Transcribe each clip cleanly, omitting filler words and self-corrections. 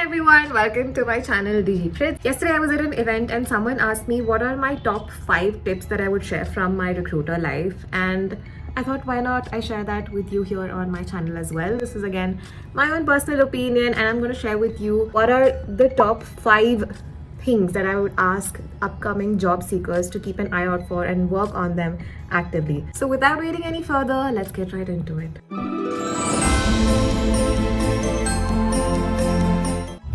everyone, welcome to my channel Digipriths. Yesterday I was at an event and someone asked me what are my top 5 tips that I would share from my recruiter life, and I thought why not I share that with you here on my channel as well. This is again my own personal opinion and I'm going to share with you what are the top 5 things that I would ask upcoming job seekers to keep an eye out for and work on them actively. So without waiting any further, let's get right into it.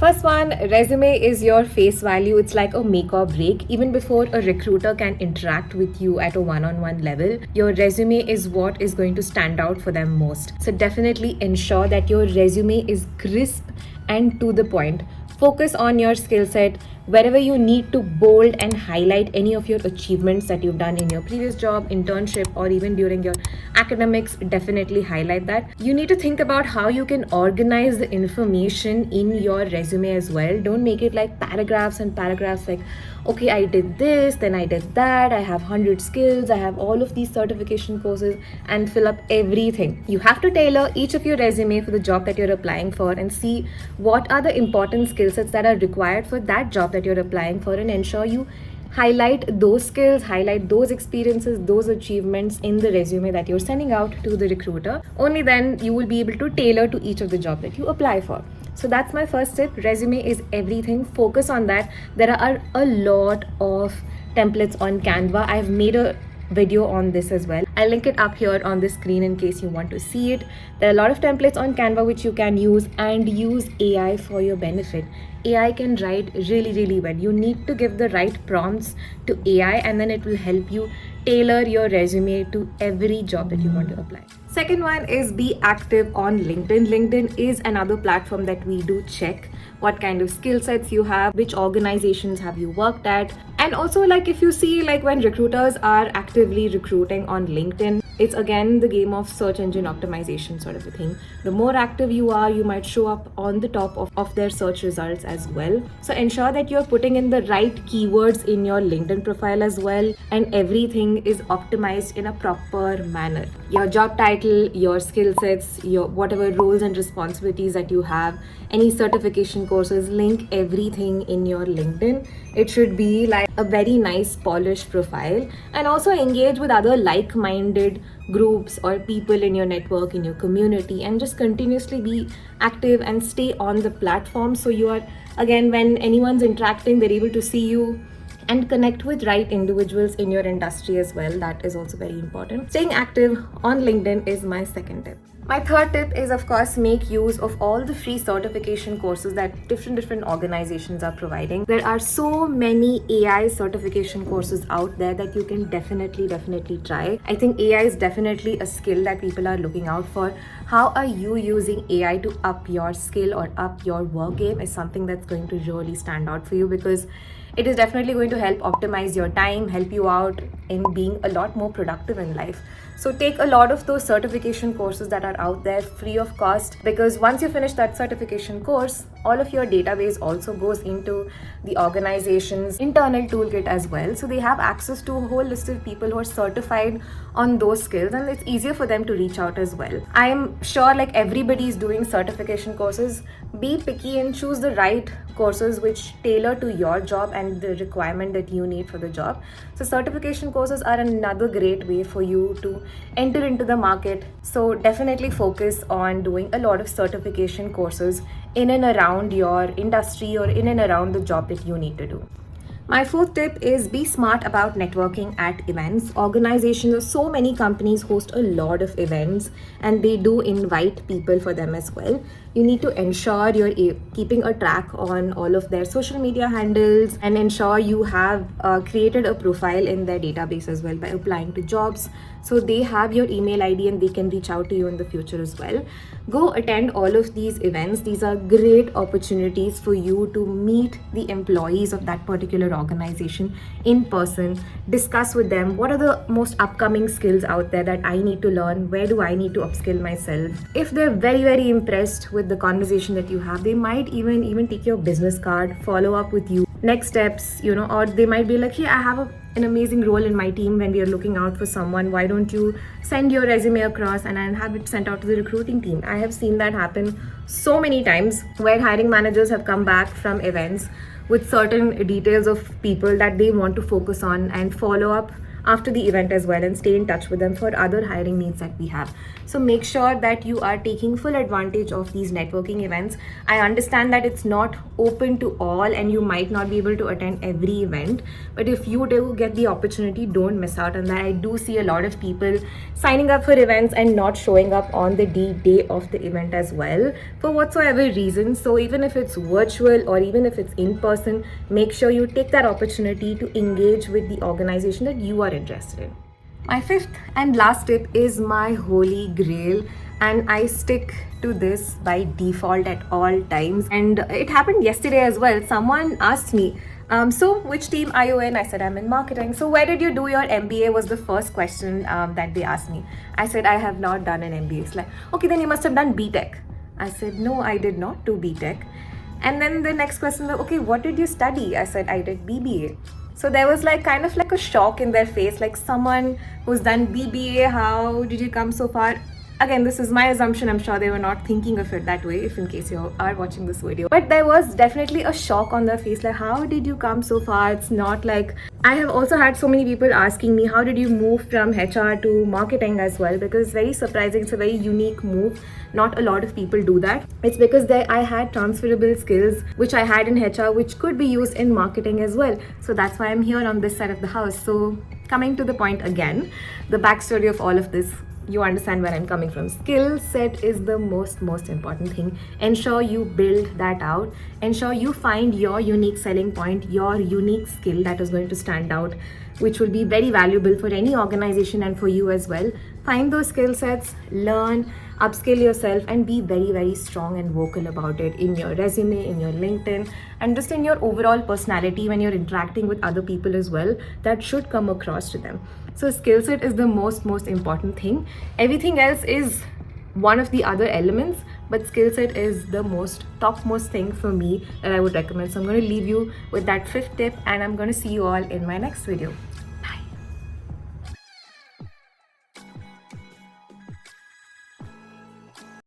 First one, resume is your face value. It's like a make or break. Even before a recruiter can interact with you at a one-on-one level, your resume is what is going to stand out for them most. So definitely ensure that your resume is crisp and to the point. Focus on your skill set. Wherever you need to bold and highlight any of your achievements that you've done in your previous job, internship, or even during your academics, definitely highlight that. You need to think about how you can organize the information in your resume as well. Don't make it like paragraphs and paragraphs like, okay, I did this, then I did that, I have 100 skills, I have all of these certification courses, and fill up everything. You have to tailor each of your resume for the job that you're applying for and see what are the important skill sets that are required for that job that you're applying for, and ensure you highlight those skills, highlight those experiences, those achievements in the resume that you're sending out to the recruiter. Only then you will be able to tailor to each of the job that you apply for. So that's my first tip. Resume is everything. Focus on that. There are a lot of templates on Canva. I've made a video on this as well. I'll link it up here on the screen in case you want to see it. There are a lot of templates on Canva which you can use, and use AI for your benefit. AI can write really well. You need to give the right prompts to AI and then it will help you tailor your resume to every job that you want to apply. Second one is be active on LinkedIn. LinkedIn is another platform that we do check what kind of skill sets you have, which organizations have you worked at, and also like if you see like when recruiters are actively recruiting on LinkedIn, it's again the game of search engine optimization sort of a thing. The more active you are, you might show up on the top of their search results as well. So ensure that you're putting in the right keywords in your LinkedIn profile as well, and everything is optimized in a proper manner. Your job title, your skill sets, your whatever roles and responsibilities that you have, any certification courses, link everything in your LinkedIn. It should be like a very nice polished profile, and also engage with other like-minded groups or people in your network, in your community, and just continuously be active and stay on the platform. So you are, again, when anyone's interacting, they're able to see you and connect with right individuals in your industry as well. That is also very important. Staying active on LinkedIn is my second tip. My third tip is, of course, make use of all the free certification courses that different organizations are providing. There are so many AI certification courses out there that you can definitely try. I think AI is definitely a skill that people are looking out for. How are you using AI to up your skill or up your work game is something that's going to really stand out for you, because it is definitely going to help optimize your time, help you out in being a lot more productive in life. So take a lot of those certification courses that are out there free of cost, because once you finish that certification course, all of your database also goes into the organization's internal toolkit as well. So they have access to a whole list of people who are certified on those skills, and it's easier for them to reach out as well. I am sure like everybody is doing certification courses. Be picky and choose the right courses which tailor to your job and the requirement that you need for the job. So certification courses are another great way for you to enter into the market. So definitely focus on doing a lot of certification courses in and around your industry or in and around the job that you need to do. My fourth tip is be smart about networking at events. Organizations, so many companies host a lot of events and they do invite people for them as well. You need to ensure you're keeping a track on all of their social media handles, and ensure you have created a profile in their database as well by applying to jobs. So they have your email ID and they can reach out to you in the future as well. Go attend all of these events. These are great opportunities for you to meet the employees of that particular organization in person, discuss with them what are the most upcoming skills out there that I need to learn, where do I need to upskill myself. If they're very impressed with the conversation that you have, they might even take your business card, follow up with you next steps, or they might be like, hey, I have an amazing role in my team when we are looking out for someone. Why don't you send your resume across and I'll have it sent out to the recruiting team? I have seen that happen so many times where hiring managers have come back from events with certain details of people that they want to focus on and follow up after the event as well and stay in touch with them for other hiring needs that we have. So make sure that you are taking full advantage of these networking events. I understand that it's not open to all and you might not be able to attend every event, but if you do get the opportunity, don't miss out on that. I do see a lot of people signing up for events and not showing up on the day of the event as well for whatsoever reason. So even if it's virtual or even if it's in person, make sure you take that opportunity to engage with the organization that you are interested in. My fifth and last tip is my holy grail, and I stick to this by default at all times. And it happened yesterday as well. Someone asked me, so which team are you in? I said, I'm in marketing. So where did you do your MBA was the first question that they asked me. I said, I have not done an MBA. It's like, okay, then you must have done BTech. I said, no, I did not do BTech. And then the next question was, okay, what did you study? I said, I did BBA. So there was kind of a shock in their face, like someone who's done BBA, how did you come so far? Again, this is my assumption. I'm sure they were not thinking of it that way, if in case you are watching this video. But there was definitely a shock on their face, like, how did you come so far? It's not like... I have also had so many people asking me, how did you move from HR to marketing as well? Because it's very surprising. It's a very unique move. Not a lot of people do that. It's because I had transferable skills, which I had in HR, which could be used in marketing as well. So that's why I'm here on this side of the house. So coming to the point again, the backstory of all of this, you understand where I'm coming from. Skill set is the most important thing. Ensure you build that out. Ensure you find your unique selling point, your unique skill that is going to stand out, which will be very valuable for any organization and for you as well. Find those skill sets, learn, upskill yourself, and be very strong and vocal about it in your resume, in your LinkedIn, and just in your overall personality when you're interacting with other people as well. That should come across to them. So skill set is the most important thing. Everything else is one of the other elements, but skill set is the topmost thing for me that I would recommend. So I'm going to leave you with that fifth tip, and I'm going to see you all in my next video.